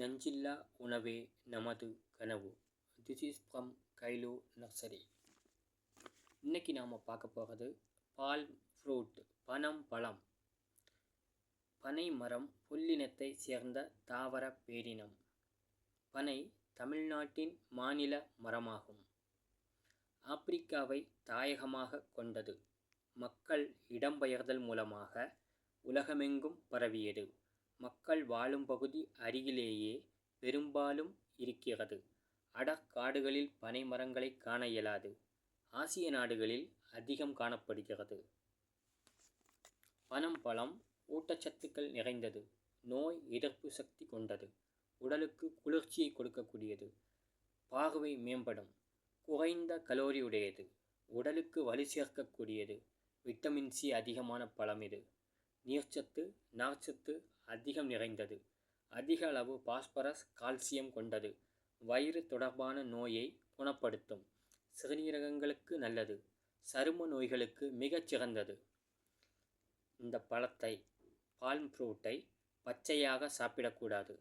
நஞ்சில்லா உணவே நமது கனவு. திஸ் இஸ் ஃப்ரம் கைலோ நர்சரி. இன்னைக்கு நாம் பார்க்க போகிறது பால்ம் ஃப்ரூட், பனம் பழம். பனை மரம் புல்லினத்தை சேர்ந்த தாவர பேரினம். பனை தமிழ்நாட்டின் மாநில மரமாகும். ஆப்பிரிக்காவை தாயகமாக கொண்டது. மக்கள் இடம்பெயர்தல் மூலமாக உலகமெங்கும் பரவியது. மக்கள் வாழும் பகுதி அருகிலேயே பெரும்பாலும் இருக்கிறது. அடற்காடுகளில் பனை மரங்களை காண இயலாது. ஆசிய நாடுகளில் அதிகம் காணப்படுகிறது. பனம் பழம் ஊட்டச்சத்துக்கள் நிறைந்தது. நோய் எதிர்ப்பு சக்தி கொண்டது. உடலுக்கு குளிர்ச்சியை கொடுக்கக்கூடியது. பார்வை மேம்படும். குறைந்த கலோரி உடையது. உடலுக்கு வலு சேர்க்கக்கூடியது. விட்டமின் சி அதிகமான பழம் இது. நீர்ச்சத்து நார்ச்சத்து அதிகம் நிறைந்தது. அதிக அளவு பாஸ்பரஸ் கால்சியம் கொண்டது. வயிறு தொடர்பான நோயை குணப்படுத்தும். சிறுநீரகங்களுக்கு நல்லது. சரும நோய்களுக்கு மிகச் சிறந்தது. இந்த பழத்தை, பால்ம் ஃப்ரூட்டை பச்சையாக சாப்பிடக்கூடாது.